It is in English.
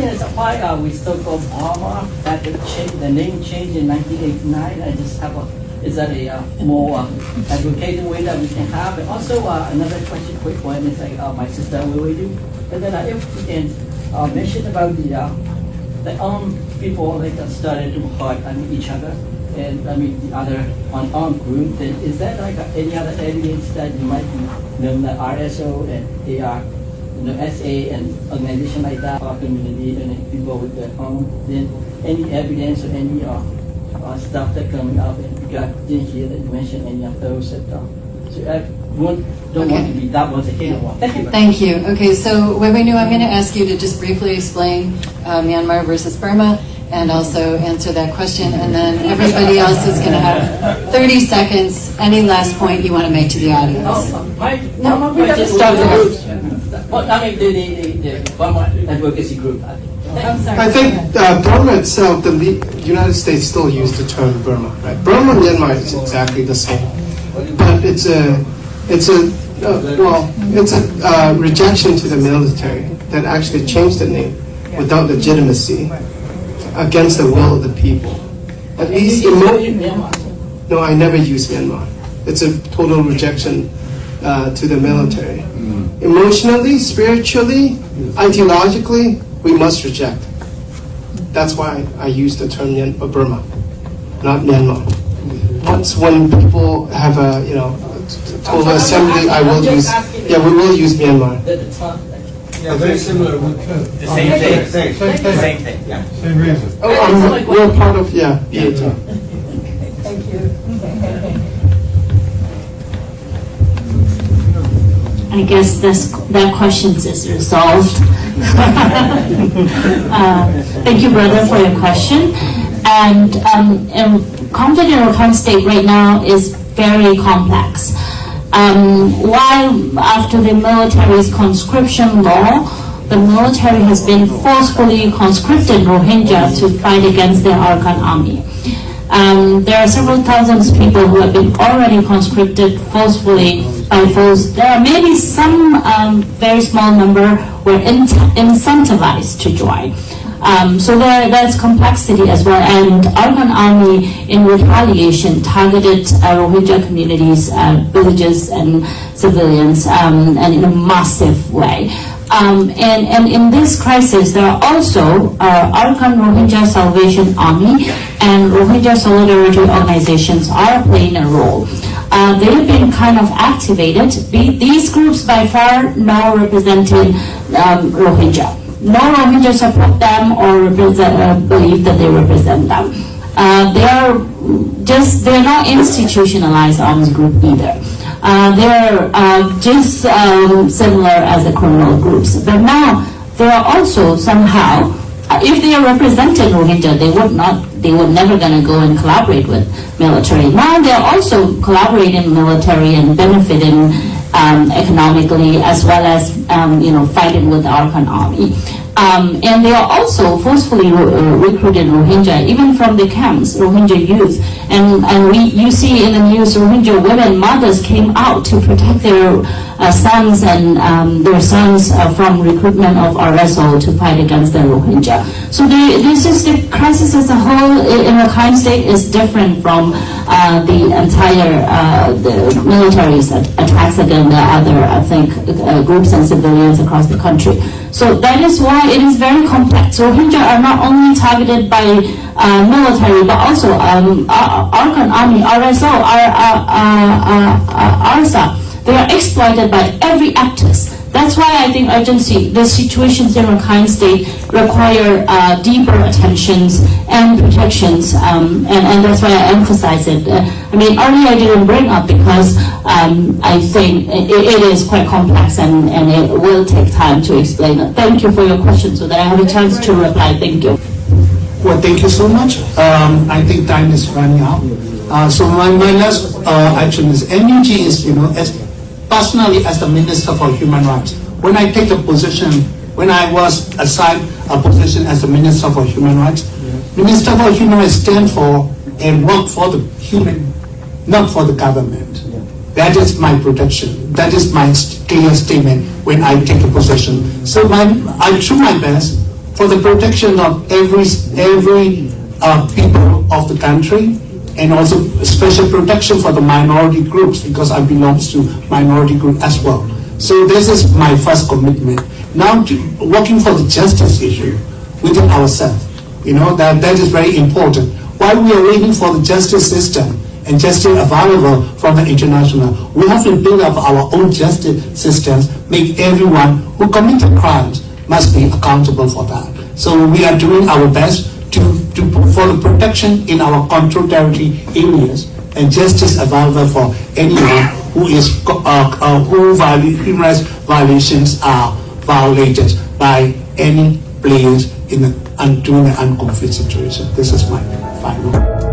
question is why we still call Burma that the name changed in 1989. I just have is that a more advocated way that we can have? And also another question, quick one, is like my sister will do. And then if we can mention about the people like started to hurt each other, and the other unarmed group. Then is that like any other evidence that you might know that RSO and AR, SA and organization like that, our community and people with their then any evidence or any stuff that coming up? And I didn't hear that you mentioned any of those. That, so I don't want to be that was a hidden one. Thank you. Okay, so Webenu, I'm going to ask you to just briefly explain Myanmar versus Burma and also answer that question, and then everybody else is going to have 30 seconds. Any last point you want to make to the audience? Just start there. Well, the Burma advocacy group. I'm sorry. I think Burma itself, the United States still use the term Burma, right? Burma and Myanmar is exactly the same, but it's a rejection to the military that actually changed the name without legitimacy, against the will of the people. At least no, I never use Myanmar. It's a total rejection to the military. Emotionally, spiritually, ideologically, we must reject. That's why I use the term Burma, not Myanmar. When people have a total assembly, I will use. Yeah, we will use Myanmar. Yeah, very similar. The same thing. Same thing. Yeah. Same reason. We're part of BAT. Thank you. I guess that question is resolved. Thank you, brother, for your question. And conflict in Arakan state right now is very complex. While after the military's conscription law, the military has been forcefully conscripted Rohingya to fight against the Arakan army. There are several thousands of people who have been already conscripted forcefully by force. There are maybe some very small number were incentivized to join. So there's complexity as well. And Arakan army, in retaliation, targeted Rohingya communities, villages, and civilians, and in a massive way. And in this crisis, there are also Arakan Rohingya Salvation Army and Rohingya Solidarity organizations are playing a role. They've been kind of activated. These groups by far now representing Rohingya. No Rohingya support them or believe that they represent them. They're not institutionalized armed group either. They're just similar as the criminal groups. But now they are also somehow, if they are representing Rohingya, they were never going to go and collaborate with military. Now they are also collaborating with military and benefiting economically, as well as fighting with the Arakan army. And they are also forcefully recruited Rohingya, even from the camps, Rohingya youth. And you see in the news, Rohingya women, mothers came out to protect their sons and their sons from recruitment of RSO to fight against the Rohingya. So the crisis as a whole in Rakhine State is different from the entire the military's attacks against the other, I think, groups and civilians across the country. So that is why it is very complex. Rohingya are not only targeted by military, but also Arakan Army, RSO, ARSA. They are exploited by every actors. That's why I think urgency, the situations in Rakhine State require deeper attentions and protections, and that's why I emphasize it. Earlier I didn't bring up because I think it is quite complex and it will take time to explain it. Thank you for your question so that I have a chance to reply. Thank you. Well, thank you so much. I think time is running out. So my last action is NUG is, personally as the Minister for Human Rights, when I take a position, when I was assigned a position as the Minister for Human Rights, Minister for Human Rights stand for and work for the human, not for the government. That is my protection. That is my clear statement when I take a position. So I do my best for the protection of every people of the country, and also special protection for the minority groups, because I belong to minority group as well. So this is my first commitment. Now, working for the justice issue within ourselves, that is very important. While we are waiting for the justice system and justice available from the international, we have to build up our own justice systems, make everyone who committed crimes must be accountable for that. So we are doing our best for the protection in our control territory areas and justice available for anyone who human rights violations are violated by any players during an unconflict situation. This is my final.